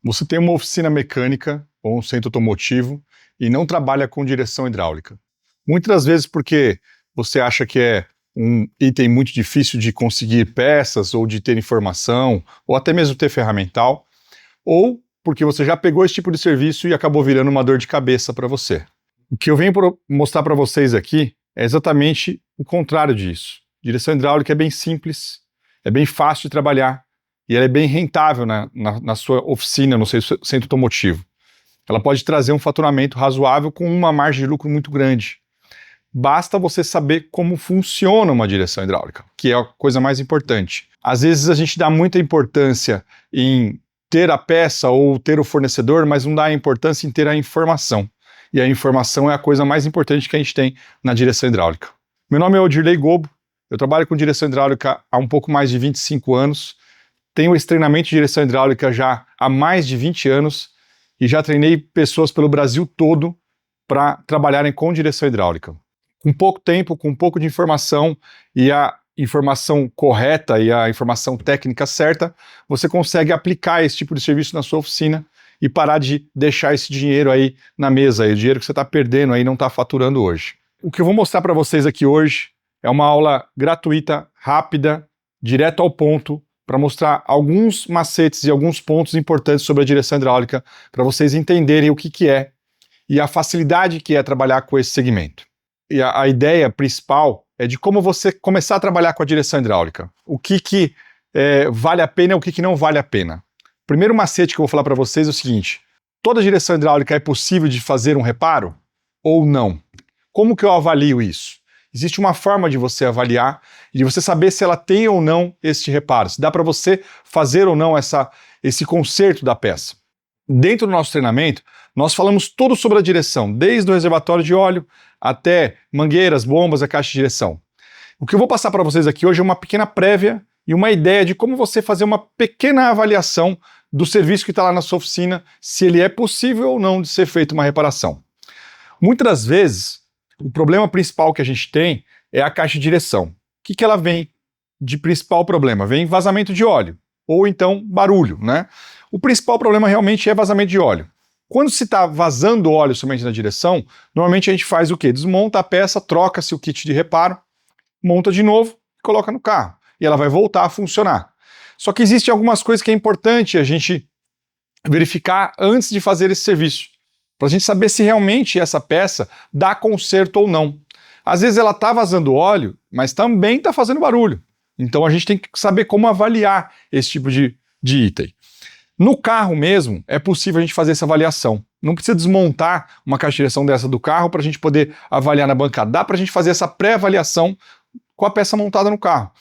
Você tem uma oficina mecânica ou um centro automotivo e não trabalha com direção hidráulica. Muitas das vezes porque você acha que é um item muito difícil de conseguir peças ou de ter informação ou até mesmo ter ferramental, ou porque você já pegou esse tipo de serviço e acabou virando uma dor de cabeça para você. O que eu venho mostrar para vocês aqui é exatamente o contrário disso. Direção hidráulica é bem simples, é bem fácil de trabalhar e ela é bem rentável na sua oficina, no seu centro automotivo. Ela pode trazer um faturamento razoável com uma margem de lucro muito grande. Basta você saber como funciona uma direção hidráulica, que é a coisa mais importante. Às vezes a gente dá muita importância em ter a peça ou ter o fornecedor, mas não dá importância em ter a informação. E a informação é a coisa mais importante que a gente tem na direção hidráulica. Meu nome é Odirley Gobo, eu trabalho com direção hidráulica há um pouco mais de 25 anos, tenho esse treinamento de direção hidráulica já há mais de 20 anos e já treinei pessoas pelo Brasil todo para trabalharem com direção hidráulica. Com pouco tempo, com um pouco de informação e a informação correta e a informação técnica certa, você consegue aplicar esse tipo de serviço na sua oficina e parar de deixar esse dinheiro aí na mesa, aí, o dinheiro que você está perdendo aí e não está faturando hoje. O que eu vou mostrar para vocês aqui hoje é uma aula gratuita, rápida, direto ao ponto, para mostrar alguns macetes e alguns pontos importantes sobre a direção hidráulica, para vocês entenderem o que é e a facilidade que é trabalhar com esse segmento. E a ideia principal é de como você começar a trabalhar com a direção hidráulica. O que vale a pena e o que não vale a pena. O primeiro macete que eu vou falar para vocês é o seguinte: toda direção hidráulica é possível de fazer um reparo ou não? Como que eu avalio isso? Existe uma forma de você avaliar e de você saber se ela tem ou não este reparo, se dá para você fazer ou não esse conserto da peça. Dentro do nosso treinamento, nós falamos tudo sobre a direção, desde o reservatório de óleo até mangueiras, bombas, a caixa de direção. O que eu vou passar para vocês aqui hoje é uma pequena prévia e uma ideia de como você fazer uma pequena avaliação do serviço que está lá na sua oficina, se ele é possível ou não de ser feita uma reparação. Muitas das vezes, o problema principal que a gente tem é a caixa de direção. O que ela vem de principal problema? Vem vazamento de óleo, ou então barulho, né? O principal problema realmente é vazamento de óleo. Quando se está vazando óleo somente na direção, normalmente a gente faz o quê? Desmonta a peça, troca-se o kit de reparo, monta de novo e coloca no carro. E ela vai voltar a funcionar. Só que existem algumas coisas que é importante a gente verificar antes de fazer esse serviço, para a gente saber se realmente essa peça dá conserto ou não. Às vezes ela está vazando óleo, mas também está fazendo barulho. Então a gente tem que saber como avaliar esse tipo de item. No carro mesmo, é possível a gente fazer essa avaliação. Não precisa desmontar uma caixa de direção dessa do carro para a gente poder avaliar na bancada. Dá para a gente fazer essa pré-avaliação com a peça montada no carro.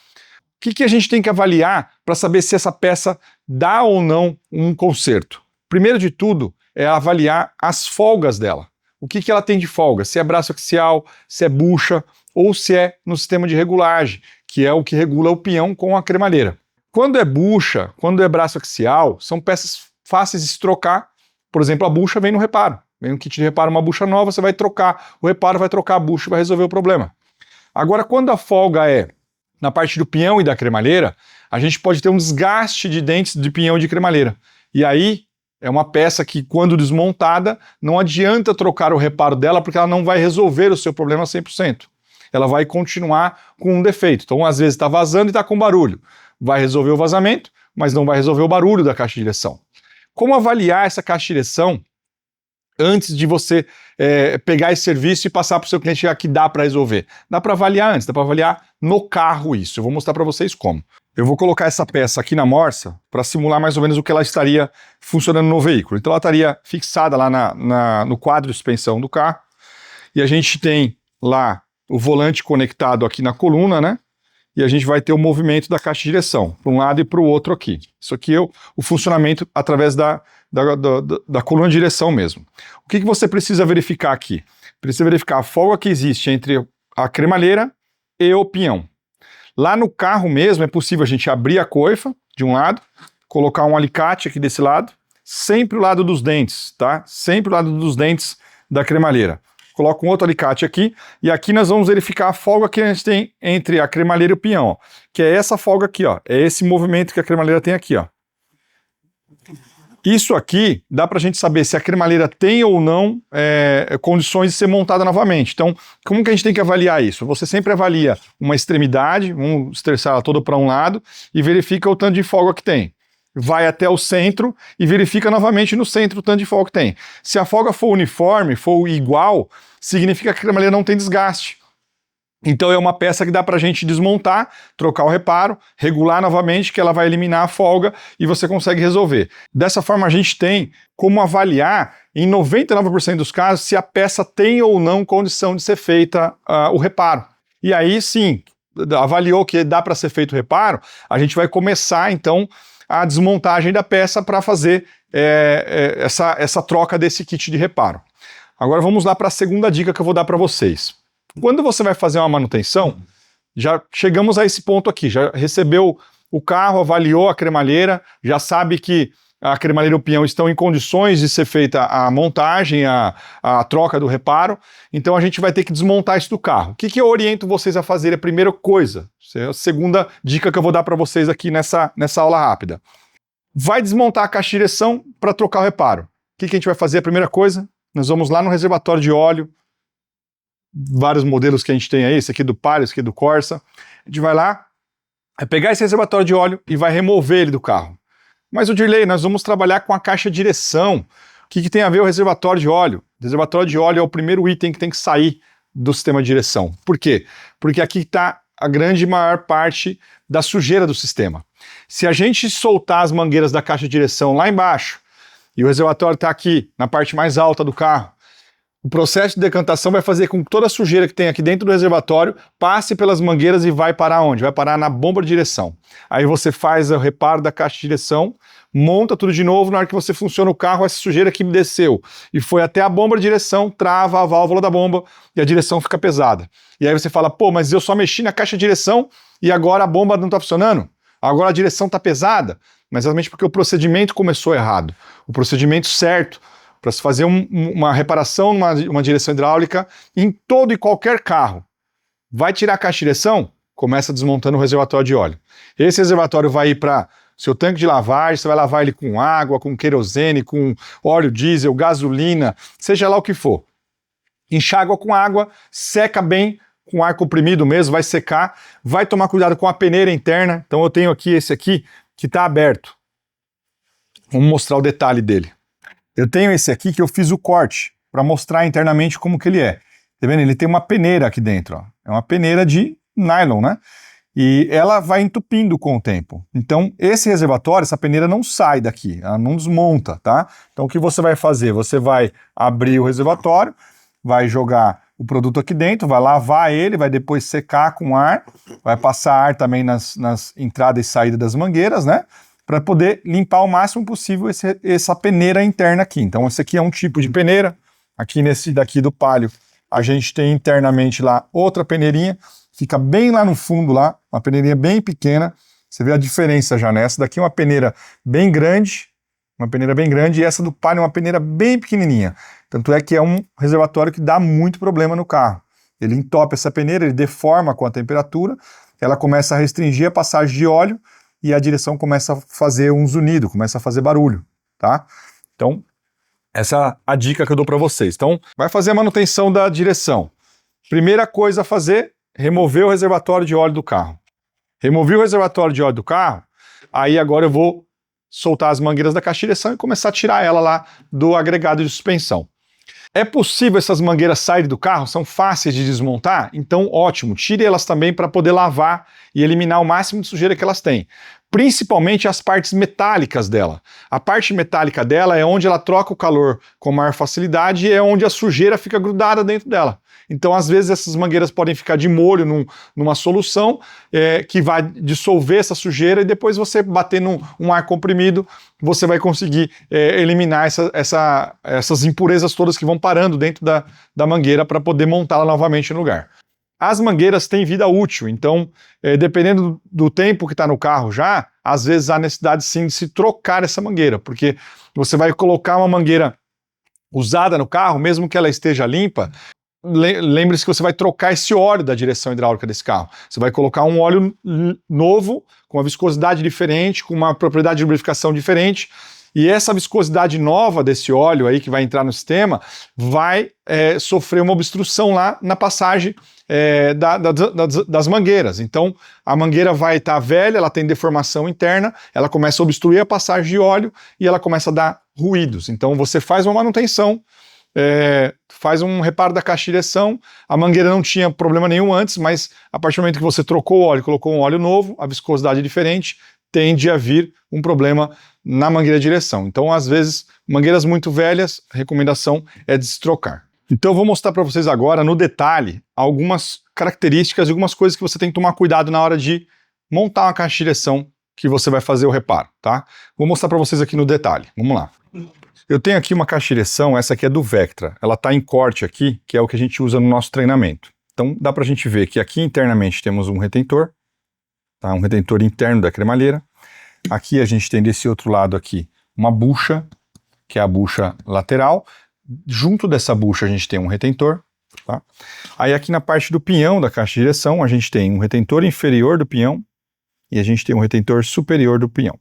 O que a gente tem que avaliar para saber se essa peça dá ou não um conserto? Primeiro de tudo, é avaliar as folgas dela. O que ela tem de folga? Se é braço axial, se é bucha ou se é no sistema de regulagem, que é o que regula o peão com a cremalheira. Quando é bucha, quando é braço axial, são peças fáceis de se trocar. Por exemplo, a bucha vem no reparo. Vem no kit de reparo uma bucha nova, você vai trocar. O reparo vai trocar a bucha e vai resolver o problema. Agora, quando a folga é na parte do pinhão e da cremalheira, a gente pode ter um desgaste de dentes de pinhão e de cremalheira. E aí, é uma peça que, quando desmontada, não adianta trocar o reparo dela porque ela não vai resolver o seu problema 100%. Ela vai continuar com um defeito. Então, às vezes, está vazando e está com barulho. Vai resolver o vazamento, mas não vai resolver o barulho da caixa de direção. Como avaliar essa caixa de direção antes de você pegar esse serviço e passar para o seu cliente que dá para resolver? Dá para avaliar antes, dá para avaliar no carro isso. Eu vou mostrar para vocês como. Eu vou colocar essa peça aqui na morsa para simular mais ou menos o que ela estaria funcionando no veículo. Então ela estaria fixada lá no quadro de suspensão do carro e a gente tem lá o volante conectado aqui na coluna, né? E a gente vai ter o movimento da caixa de direção, para um lado e para o outro aqui. Isso aqui é o funcionamento através da coluna de direção mesmo. O que você precisa verificar aqui? Precisa verificar a folga que existe entre a cremalheira e o pinhão. Lá no carro mesmo é possível a gente abrir a coifa de um lado, colocar um alicate aqui desse lado, sempre o lado dos dentes, tá? Sempre o lado dos dentes da cremalheira. Coloca um outro alicate aqui, e aqui nós vamos verificar a folga que a gente tem entre a cremalheira e o pinhão, ó, que é essa folga aqui, ó, é esse movimento que a cremalheira tem aqui, ó. Isso aqui dá para a gente saber se a cremalheira tem ou não condições de ser montada novamente. Então, como que a gente tem que avaliar isso? Você sempre avalia uma extremidade, vamos estressar ela toda para um lado e verifica o tanto de folga que tem. Vai até o centro e verifica novamente no centro o tanto de folga que tem. Se a folga for uniforme, for igual, significa que a cremalheira não tem desgaste. Então é uma peça que dá para a gente desmontar, trocar o reparo, regular novamente, que ela vai eliminar a folga e você consegue resolver. Dessa forma a gente tem como avaliar, em 99% dos casos, se a peça tem ou não condição de ser feita o reparo. E aí sim, avaliou que dá para ser feito o reparo, a gente vai começar então a desmontagem da peça para fazer essa troca desse kit de reparo. Agora vamos lá para a segunda dica que eu vou dar para vocês. Quando você vai fazer uma manutenção, já chegamos a esse ponto aqui, já recebeu o carro, avaliou a cremalheira, já sabe que a cremalheira e o pinhão estão em condições de ser feita a montagem, a troca do reparo, então a gente vai ter que desmontar isso do carro. O que eu oriento vocês a fazer? A primeira coisa, é a segunda dica que eu vou dar para vocês aqui nessa aula rápida. Vai desmontar a caixa de direção para trocar o reparo. O que a gente vai fazer? A primeira coisa, nós vamos lá no reservatório de óleo, vários modelos que a gente tem aí, esse aqui do Palio, esse aqui do Corsa. A gente vai lá, vai pegar esse reservatório de óleo e vai remover ele do carro. Mas o Dirley, nós vamos trabalhar com a caixa de direção. O que tem a ver o reservatório de óleo? O reservatório de óleo é o primeiro item que tem que sair do sistema de direção. Por quê? Porque aqui está a maior parte da sujeira do sistema. Se a gente soltar as mangueiras da caixa de direção lá embaixo e o reservatório está aqui na parte mais alta do carro, o processo de decantação vai fazer com que toda a sujeira que tem aqui dentro do reservatório passe pelas mangueiras e vai parar onde? Vai parar na bomba de direção. Aí você faz o reparo da caixa de direção, monta tudo de novo, na hora que você funciona o carro, essa sujeira que desceu e foi até a bomba de direção, trava a válvula da bomba e a direção fica pesada. E aí você fala, pô, mas eu só mexi na caixa de direção e agora a bomba não está funcionando? Agora a direção está pesada? Mas exatamente porque o procedimento começou errado. O procedimento certo para se fazer uma reparação numa direção hidráulica em todo e qualquer carro. Vai tirar a caixa de direção? Começa desmontando o reservatório de óleo. Esse reservatório vai ir para seu tanque de lavagem, você vai lavar ele com água, com querosene, com óleo diesel, gasolina, seja lá o que for. Enxágua com água, seca bem, com ar comprimido mesmo, vai secar. Vai tomar cuidado com a peneira interna. Então eu tenho aqui esse aqui que está aberto. Vamos mostrar o detalhe dele. Eu tenho esse aqui que eu fiz o corte para mostrar internamente como que ele é. Tá vendo? Ele tem uma peneira aqui dentro, ó. É uma peneira de nylon, né? E ela vai entupindo com o tempo. Então, esse reservatório, essa peneira não sai daqui, ela não desmonta, tá? Então, o que você vai fazer? Você vai abrir o reservatório, vai jogar o produto aqui dentro, vai lavar ele, vai depois secar com ar, vai passar ar também nas entradas e saídas das mangueiras, né? Para poder limpar o máximo possível essa peneira interna aqui. Então esse aqui é um tipo de peneira, aqui nesse daqui do Palio a gente tem internamente lá outra peneirinha, fica bem lá no fundo lá, uma peneirinha bem pequena, você vê a diferença já nessa, daqui é uma peneira bem grande, e essa do Palio é uma peneira bem pequenininha, tanto é que é um reservatório que dá muito problema no carro. Ele entope essa peneira, ele deforma com a temperatura, ela começa a restringir a passagem de óleo, e a direção começa a fazer um zunido, começa a fazer barulho, tá? Então, essa é a dica que eu dou para vocês. Então, vai fazer a manutenção da direção. Primeira coisa a fazer, remover o reservatório de óleo do carro. Removi o reservatório de óleo do carro, aí agora eu vou soltar as mangueiras da caixa de direção e começar a tirar ela lá do agregado de suspensão. É possível essas mangueiras saírem do carro? São fáceis de desmontar? Então, ótimo, tire elas também para poder lavar e eliminar o máximo de sujeira que elas têm. Principalmente as partes metálicas dela. A parte metálica dela é onde ela troca o calor com maior facilidade e é onde a sujeira fica grudada dentro dela. Então, às vezes, essas mangueiras podem ficar de molho numa solução que vai dissolver essa sujeira e depois você bater num ar comprimido, você vai conseguir eliminar essas impurezas todas que vão parando dentro da mangueira para poder montá-la novamente no lugar. As mangueiras têm vida útil, então, dependendo do tempo que está no carro já, às vezes há necessidade sim de se trocar essa mangueira, porque você vai colocar uma mangueira usada no carro, mesmo que ela esteja limpa, lembre-se que você vai trocar esse óleo da direção hidráulica desse carro. Você vai colocar um óleo novo, com uma viscosidade diferente, com uma propriedade de lubrificação diferente, E essa viscosidade nova desse óleo aí que vai entrar no sistema vai sofrer uma obstrução lá na passagem das mangueiras. Então a mangueira vai estar velha, ela tem deformação interna, ela começa a obstruir a passagem de óleo e ela começa a dar ruídos. Então você faz uma manutenção, faz um reparo da caixa de direção, a mangueira não tinha problema nenhum antes, mas a partir do momento que você trocou o óleo, colocou um óleo novo, a viscosidade é diferente, tende a vir um problema na mangueira de direção. Então, às vezes, mangueiras muito velhas, a recomendação é destrocar. Então, eu vou mostrar para vocês agora, no detalhe, algumas características e algumas coisas que você tem que tomar cuidado na hora de montar uma caixa de direção que você vai fazer o reparo, tá? Vou mostrar para vocês aqui no detalhe. Vamos lá. Eu tenho aqui uma caixa de direção, essa aqui é do Vectra. Ela está em corte aqui, que é o que a gente usa no nosso treinamento. Então, dá para a gente ver que aqui internamente temos um retentor, tá? Um retentor interno da cremalheira. Aqui a gente tem desse outro lado aqui uma bucha, que é a bucha lateral. Junto dessa bucha a gente tem um retentor, tá? Aí aqui na parte do pinhão da caixa de direção a gente tem um retentor inferior do pinhão e a gente tem um retentor superior do pinhão.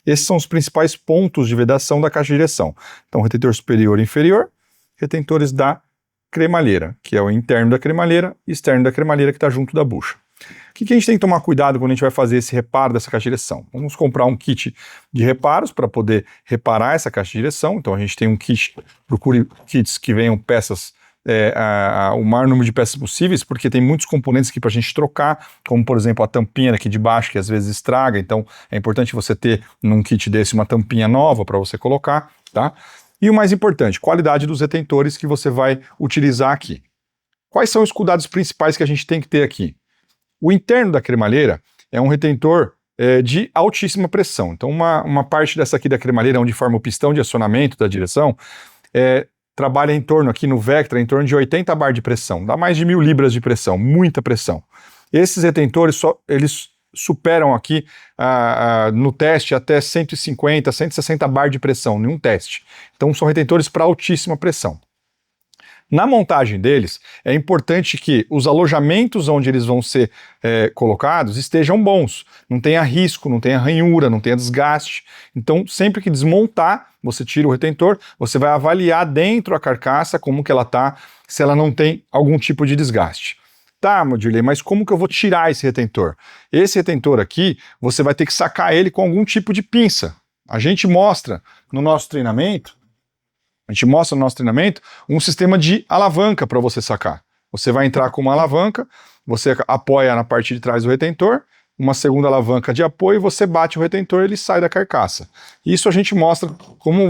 Esses são os principais pontos de vedação da caixa de direção. Então, retentor superior e inferior, retentores da cremalheira, que é o interno da cremalheira e externo da cremalheira que está junto da bucha. O que a gente tem que tomar cuidado quando a gente vai fazer esse reparo dessa caixa de direção? Vamos comprar um kit de reparos para poder reparar essa caixa de direção. Então a gente tem um kit, procure kits que venham peças, o maior número de peças possíveis, porque tem muitos componentes aqui para a gente trocar, como por exemplo a tampinha aqui de baixo que às vezes estraga, então é importante você ter num kit desse uma tampinha nova para você colocar, tá? E o mais importante, qualidade dos retentores que você vai utilizar aqui. Quais são os cuidados principais que a gente tem que ter aqui? O interno da cremalheira é um retentor de altíssima pressão. Então uma parte dessa aqui da cremalheira, onde forma o pistão de acionamento da direção, trabalha em torno, aqui no Vectra, em torno de 80 bar de pressão. Dá mais de 1000 libras de pressão, muita pressão. Esses retentores, eles superam aqui no teste até 150, 160 bar de pressão, em um teste. Então são retentores para altíssima pressão. Na montagem deles, é importante que os alojamentos onde eles vão ser colocados estejam bons, não tenha risco, não tenha ranhura, não tenha desgaste. Então, sempre que desmontar, você tira o retentor, você vai avaliar dentro a carcaça como que ela está, se ela não tem algum tipo de desgaste. Tá, Modilei, mas como que eu vou tirar esse retentor? Esse retentor aqui, você vai ter que sacar ele com algum tipo de pinça. A gente mostra no nosso treinamento um sistema de alavanca para você sacar. Você vai entrar com uma alavanca, você apoia na parte de trás do retentor, uma segunda alavanca de apoio, você bate o retentor e ele sai da carcaça. Isso a gente mostra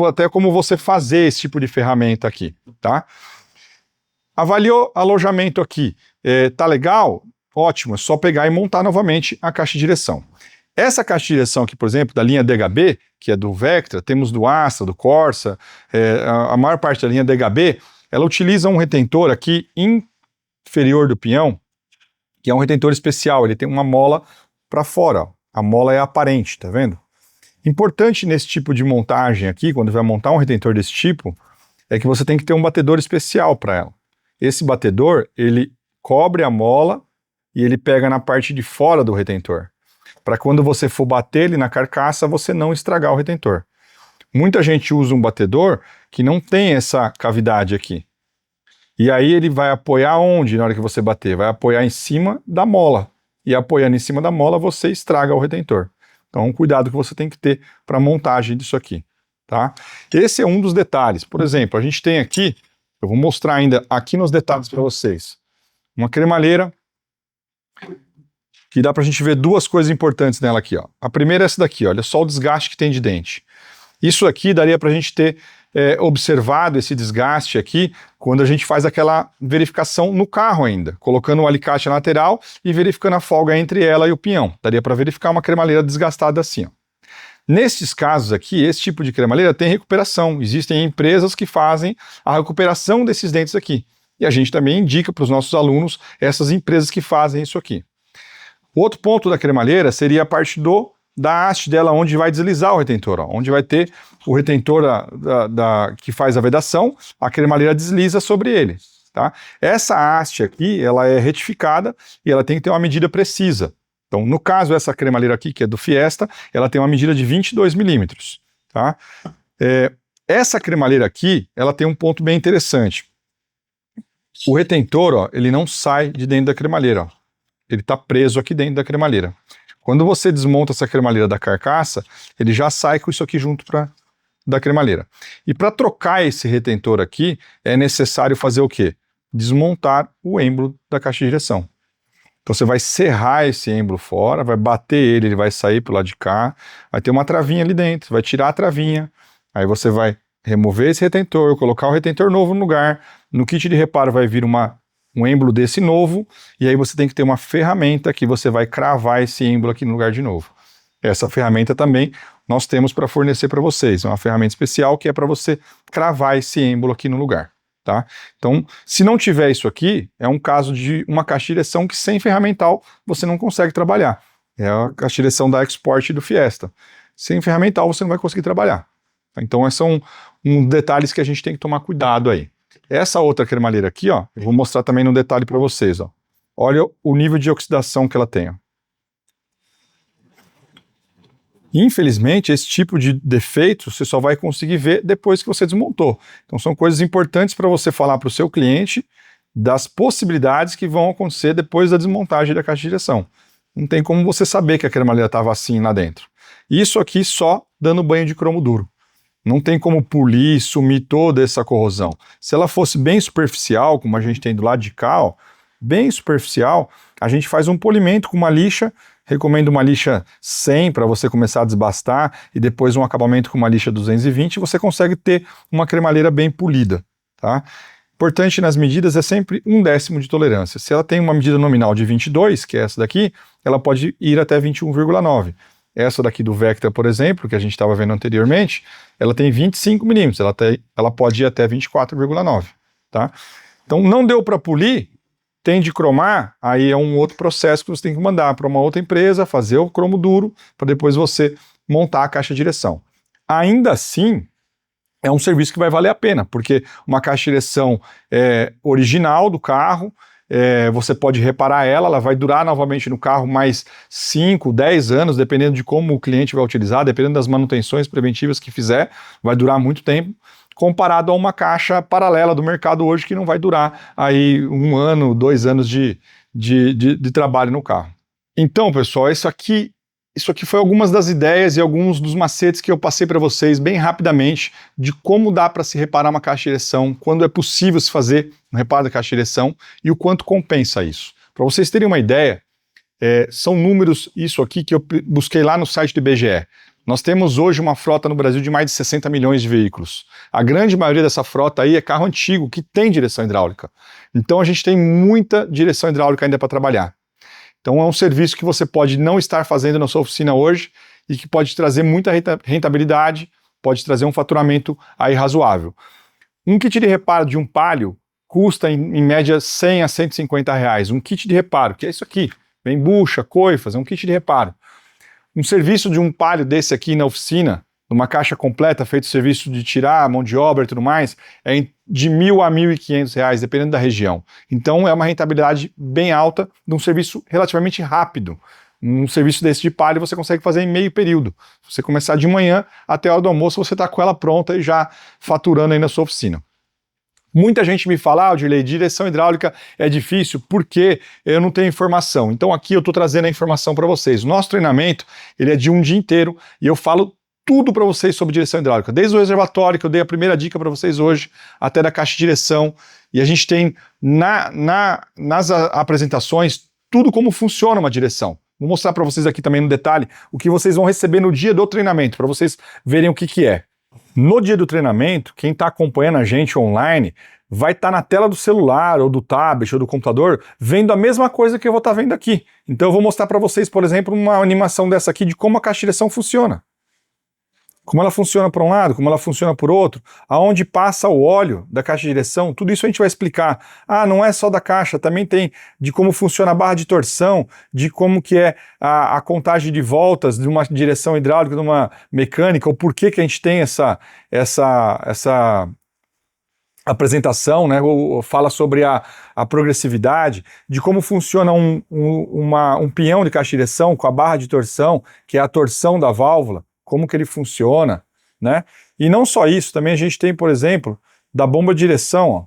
até como você fazer esse tipo de ferramenta aqui, tá? Avaliou alojamento aqui, tá legal? Ótimo, é só pegar e montar novamente a caixa de direção. Essa caixa de direção aqui, por exemplo, da linha DHB, que é do Vectra, temos do Astra, do Corsa, a maior parte da linha DHB, ela utiliza um retentor aqui inferior do pinhão, que é um retentor especial, ele tem uma mola para fora, ó. A mola é aparente, tá vendo? Importante nesse tipo de montagem aqui, quando vai montar um retentor desse tipo, é que você tem que ter um batedor especial para ela. Esse batedor, ele cobre a mola e ele pega na parte de fora do retentor, para quando você for bater ele na carcaça, você não estragar o retentor. Muita gente usa um batedor que não tem essa cavidade aqui. E aí ele vai apoiar onde na hora que você bater? Vai apoiar em cima da mola. E apoiando em cima da mola, você estraga o retentor. Então, um cuidado que você tem que ter para a montagem disso aqui, tá? Esse é um dos detalhes. Por exemplo, a gente tem aqui, eu vou mostrar ainda aqui nos detalhes para vocês, uma cremalheira que dá pra gente ver duas coisas importantes nela aqui, ó. A primeira é essa daqui, ó, olha só o desgaste que tem de dente. Isso aqui daria pra gente ter observado esse desgaste aqui quando a gente faz aquela verificação no carro ainda, colocando o alicate na lateral e verificando a folga entre ela e o pinhão. Daria para verificar uma cremalheira desgastada assim, ó. Nesses casos aqui, esse tipo de cremalheira tem recuperação. Existem empresas que fazem a recuperação desses dentes aqui. E a gente também indica para os nossos alunos essas empresas que fazem isso aqui. O outro ponto da cremalheira seria a parte da haste dela, onde vai deslizar o retentor, ó, onde vai ter o retentor que faz a vedação, a cremalheira desliza sobre ele, tá? Essa haste aqui, ela é retificada e ela tem que ter uma medida precisa. Então, no caso, essa cremalheira aqui, que é do Fiesta, ela tem uma medida de 22 milímetros. tá? Essa cremalheira aqui, ela tem um ponto bem interessante. O retentor, ó, ele não sai de dentro da cremalheira, ó. Ele está preso aqui dentro da cremalheira. Quando você desmonta essa cremalheira da carcaça, ele já sai com isso aqui junto da cremalheira. E para trocar esse retentor aqui, é necessário fazer o quê? Desmontar o êmbolo da caixa de direção. Então você vai serrar esse êmbolo fora, vai bater ele vai sair pro lado de cá, vai ter uma travinha ali dentro, vai tirar a travinha, aí você vai remover esse retentor, colocar o retentor novo no lugar, no kit de reparo vai vir um êmbolo desse novo, e aí você tem que ter uma ferramenta que você vai cravar esse êmbolo aqui no lugar de novo. Essa ferramenta também nós temos para fornecer para vocês, é uma ferramenta especial que é para você cravar esse êmbolo aqui no lugar. Tá? Então, se não tiver isso aqui, é um caso de uma caixa de direção que sem ferramental você não consegue trabalhar. É a caixa de direção da Export e do Fiesta. Sem ferramental você não vai conseguir trabalhar. Então, esses são detalhes que a gente tem que tomar cuidado aí. Essa outra cremalheira aqui, ó, eu vou mostrar também no detalhe para vocês. Ó. Olha o nível de oxidação que ela tem. Ó. Infelizmente, esse tipo de defeito você só vai conseguir ver depois que você desmontou. Então são coisas importantes para você falar para o seu cliente das possibilidades que vão acontecer depois da desmontagem da caixa de direção. Não tem como você saber que a cremalheira estava assim lá dentro. Isso aqui só dando banho de cromo duro. Não tem como polir, sumir toda essa corrosão. Se ela fosse bem superficial, como a gente tem do lado de cá, ó, bem superficial, a gente faz um polimento com uma lixa. Recomendo uma lixa 100 para você começar a desbastar e depois um acabamento com uma lixa 220 você consegue ter uma cremalheira bem polida, tá? Importante nas medidas é sempre 1/10 de tolerância. Se ela tem uma medida nominal de 22, que é essa daqui, ela pode ir até 21,9. Essa daqui do Vectra, por exemplo, que a gente estava vendo anteriormente, ela tem 25 milímetros, ela pode ir até 24,9, tá? Então não deu para polir, tem de cromar, aí é um outro processo que você tem que mandar para uma outra empresa, fazer o cromo duro, para depois você montar a caixa de direção. Ainda assim, é um serviço que vai valer a pena, porque uma caixa de direção original do carro, você pode reparar ela vai durar novamente no carro mais 5, 10 anos, dependendo de como o cliente vai utilizar, dependendo das manutenções preventivas que fizer, vai durar muito tempo, comparado a uma caixa paralela do mercado hoje que não vai durar aí 1 ano, 2 anos de trabalho no carro. Então, pessoal, isso aqui foi algumas das ideias e alguns dos macetes que eu passei para vocês bem rapidamente de como dá para se reparar uma caixa de direção, quando é possível se fazer um reparo da caixa de direção e o quanto compensa isso. Para vocês terem uma ideia, são números isso aqui que eu busquei lá no site do IBGE. Nós temos hoje uma frota no Brasil de mais de 60 milhões de veículos. A grande maioria dessa frota aí é carro antigo, que tem direção hidráulica. Então a gente tem muita direção hidráulica ainda para trabalhar. Então é um serviço que você pode não estar fazendo na sua oficina hoje e que pode trazer muita rentabilidade, pode trazer um faturamento aí razoável. Um kit de reparo de um Palio custa em média 100 a 150 reais. Um kit de reparo, que é isso aqui, vem bucha, coifas, é um kit de reparo. Um serviço de um Palio desse aqui na oficina, numa caixa completa, feito serviço de tirar, mão de obra e tudo mais, é de R$1.000 a R$1.500, dependendo da região. Então é uma rentabilidade bem alta de um serviço relativamente rápido. Um serviço desse de Palio você consegue fazer em meio período. Se você começar de manhã até a hora do almoço, você está com ela pronta e já faturando aí na sua oficina. Muita gente me fala, Dirley, direção hidráulica é difícil porque eu não tenho informação. Então aqui eu estou trazendo a informação para vocês. O nosso treinamento ele é de um dia inteiro e eu falo tudo para vocês sobre direção hidráulica, desde o reservatório, que eu dei a primeira dica para vocês hoje, até da caixa de direção. E a gente tem nas apresentações tudo como funciona uma direção. Vou mostrar para vocês aqui também no detalhe o que vocês vão receber no dia do treinamento, para vocês verem o que é. No dia do treinamento, quem está acompanhando a gente online vai estar na tela do celular, ou do tablet, ou do computador, vendo a mesma coisa que eu vou estar vendo aqui. Então eu vou mostrar para vocês, por exemplo, uma animação dessa aqui de como a caixa de direção funciona. Como ela funciona por um lado, como ela funciona por outro, aonde passa o óleo da caixa de direção, tudo isso a gente vai explicar. Ah, não é só da caixa, também tem de como funciona a barra de torção, de como que é a contagem de voltas de uma direção hidráulica, de uma mecânica, o porquê que a gente tem essa apresentação, né? Fala sobre a progressividade, de como funciona um peão de caixa de direção com a barra de torção, que é a torção da válvula, como que ele funciona. né? E não só isso, também a gente tem, por exemplo, da bomba de direção, ó,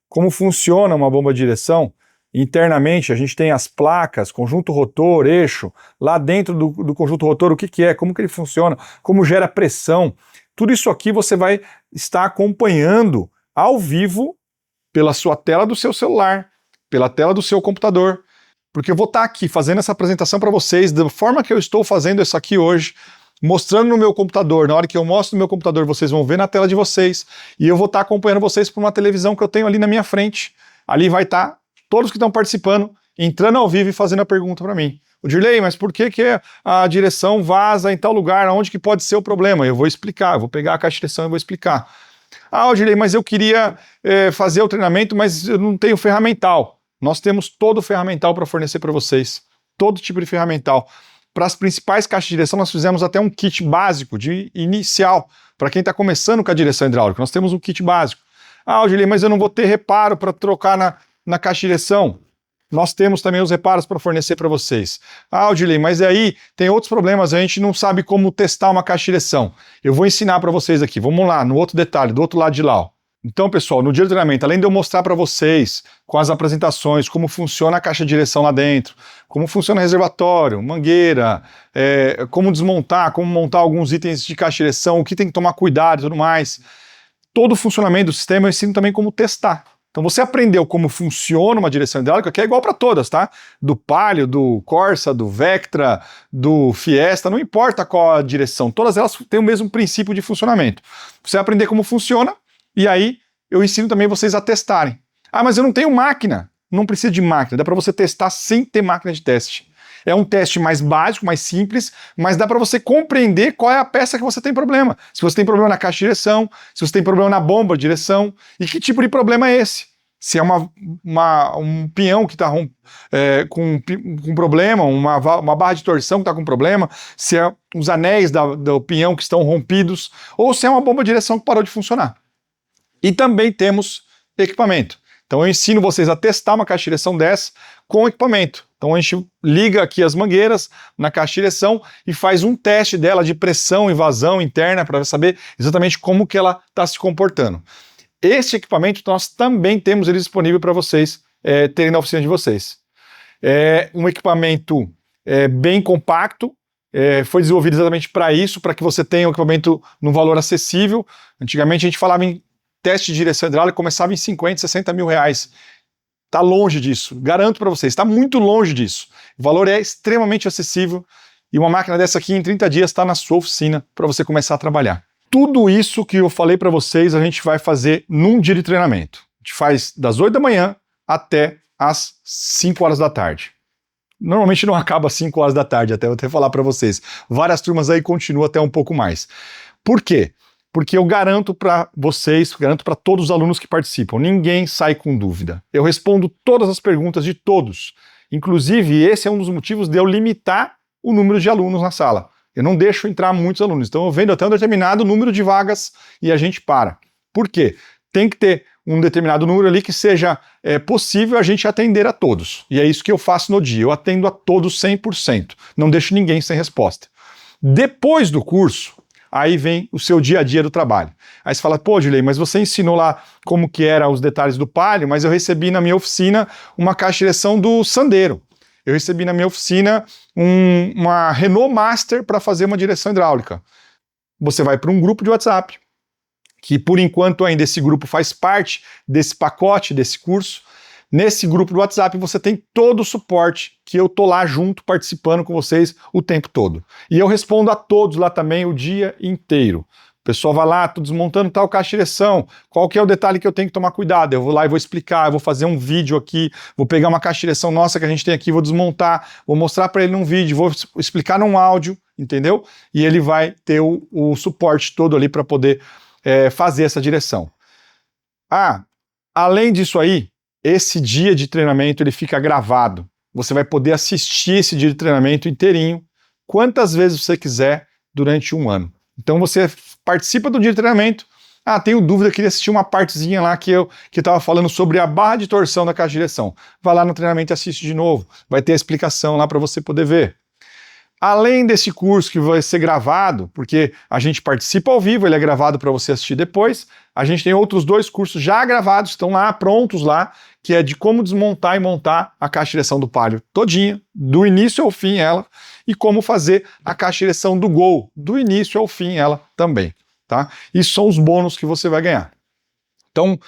como funciona uma bomba de direção. Internamente a gente tem as placas, conjunto rotor, eixo, lá dentro do conjunto rotor o que é, como que ele funciona, como gera pressão. Tudo isso aqui você vai estar acompanhando ao vivo pela sua tela do seu celular, pela tela do seu computador, porque eu vou estar aqui fazendo essa apresentação para vocês da forma que eu estou fazendo isso aqui hoje, mostrando no meu computador. Na hora que eu mostro no meu computador, vocês vão ver na tela de vocês, e eu vou estar acompanhando vocês por uma televisão que eu tenho ali na minha frente. Ali vai estar todos que estão participando, entrando ao vivo e fazendo a pergunta para mim. O Dirley, mas por que a direção vaza em tal lugar? Onde que pode ser o problema? Eu vou explicar, eu vou pegar a caixa de direção e vou explicar. Ah, Dirley, mas eu queria fazer o treinamento, mas eu não tenho ferramental. Nós temos todo o ferramental para fornecer para vocês. Todo tipo de ferramental. Para as principais caixas de direção, nós fizemos até um kit básico, de inicial, para quem está começando com a direção hidráulica. Nós temos um kit básico. Ah, Dirley, mas eu não vou ter reparo para trocar na caixa de direção. Nós temos também os reparos para fornecer para vocês. Ah, Dirley, mas aí tem outros problemas, a gente não sabe como testar uma caixa de direção. Eu vou ensinar para vocês aqui. Vamos lá, no outro detalhe, do outro lado de lá, ó. Então, pessoal, no dia do treinamento, além de eu mostrar para vocês com as apresentações como funciona a caixa de direção lá dentro, como funciona o reservatório, mangueira, como desmontar, como montar alguns itens de caixa de direção, o que tem que tomar cuidado e tudo mais, todo o funcionamento do sistema eu ensino também como testar. Então você aprendeu como funciona uma direção hidráulica, que é igual para todas, tá? Do Palio, do Corsa, do Vectra, do Fiesta, não importa qual a direção, todas elas têm o mesmo princípio de funcionamento. Você vai aprender como funciona, e aí eu ensino também vocês a testarem. Ah, mas eu não tenho máquina. Não precisa de máquina, dá para você testar sem ter máquina de teste. É um teste mais básico, mais simples, mas dá para você compreender qual é a peça que você tem problema. Se você tem problema na caixa de direção, se você tem problema na bomba de direção, e que tipo de problema é esse? Se é um peão que está com problema, uma barra de torção que está com problema, se é os anéis do peão que estão rompidos, ou se é uma bomba de direção que parou de funcionar. E também temos equipamento. Então eu ensino vocês a testar uma caixa de direção dessa com equipamento. Então a gente liga aqui as mangueiras na caixa de direção e faz um teste dela de pressão e vazão interna para saber exatamente como que ela está se comportando. Este equipamento nós também temos ele disponível para vocês terem na oficina de vocês. É um equipamento bem compacto, foi desenvolvido exatamente para isso, para que você tenha um equipamento num valor acessível. Antigamente a gente falava em teste de direção hidráulica, começava em 50, 60 mil reais. Está longe disso, garanto para vocês, está muito longe disso. O valor é extremamente acessível e uma máquina dessa aqui em 30 dias está na sua oficina para você começar a trabalhar. Tudo isso que eu falei para vocês a gente vai fazer num dia de treinamento. A gente faz das 8 da manhã até as 5 horas da tarde. Normalmente não acaba às 5 horas da tarde, até eu até falar para vocês. Várias turmas aí continuam até um pouco mais. Por quê? Porque eu garanto para vocês, garanto para todos os alunos que participam, ninguém sai com dúvida. Eu respondo todas as perguntas de todos. Inclusive, esse é um dos motivos de eu limitar o número de alunos na sala. Eu não deixo entrar muitos alunos. Então eu vendo até um determinado número de vagas e a gente para. Por quê? Tem que ter um determinado número ali que seja possível a gente atender a todos. E é isso que eu faço no dia. Eu atendo a todos 100%. Não deixo ninguém sem resposta. Depois do curso, aí vem o seu dia a dia do trabalho. Aí você fala, pô, Dirley, mas você ensinou lá como que eram os detalhes do Palio, mas eu recebi na minha oficina uma caixa de direção do Sandero. Eu recebi na minha oficina uma Renault Master para fazer uma direção hidráulica. Você vai para um grupo de WhatsApp, que por enquanto ainda esse grupo faz parte desse pacote, desse curso. Nesse grupo do WhatsApp você tem todo o suporte que eu tô lá junto participando com vocês o tempo todo. E eu respondo a todos lá também o dia inteiro. O pessoal vai lá, tô desmontando tal caixa de direção, qual que é o detalhe que eu tenho que tomar cuidado? Eu vou lá e vou explicar, eu vou fazer um vídeo aqui, vou pegar uma caixa de direção nossa que a gente tem aqui, vou desmontar, vou mostrar para ele num vídeo, vou explicar num áudio, entendeu? E ele vai ter o suporte todo ali para poder fazer essa direção. Ah, além disso aí, esse dia de treinamento ele fica gravado. Você vai poder assistir esse dia de treinamento inteirinho, quantas vezes você quiser, durante um ano. Então você participa do dia de treinamento. Ah, tenho dúvida, queria assistir uma partezinha lá que eu estava falando sobre a barra de torção da caixa de direção. Vai lá no treinamento e assiste de novo. Vai ter a explicação lá para você poder ver. além desse curso que vai ser gravado, porque a gente participa ao vivo, ele é gravado para você assistir depois, a gente tem outros 2 cursos já gravados, estão lá, prontos lá, que é de como desmontar e montar a caixa de direção do Palio todinha, do início ao fim ela, e como fazer a caixa de direção do Gol, do início ao fim ela também, tá? Isso são os bônus que você vai ganhar. Então,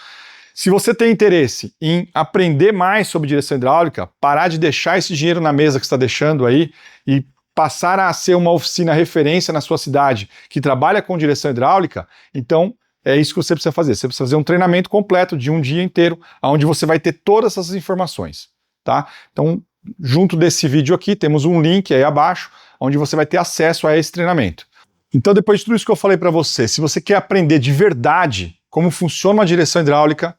se você tem interesse em aprender mais sobre direção hidráulica, parar de deixar esse dinheiro na mesa que você está deixando aí e passar a ser uma oficina referência na sua cidade que trabalha com direção hidráulica, então é isso que você precisa fazer. Você precisa fazer um treinamento completo de um dia inteiro, onde você vai ter todas essas informações, tá? Então, junto desse vídeo aqui, temos um link aí abaixo, onde você vai ter acesso a esse treinamento. Então, depois de tudo isso que eu falei para você, se você quer aprender de verdade como funciona uma direção hidráulica,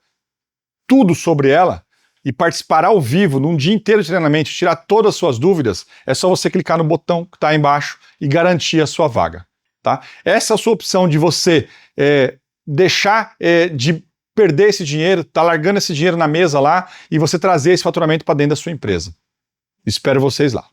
tudo sobre ela, e participar ao vivo num dia inteiro de treinamento, tirar todas as suas dúvidas, é só você clicar no botão que está aí embaixo e garantir a sua vaga, tá? Essa é a sua opção de você deixar de perder esse dinheiro, tá largando esse dinheiro na mesa lá e você trazer esse faturamento para dentro da sua empresa. Espero vocês lá.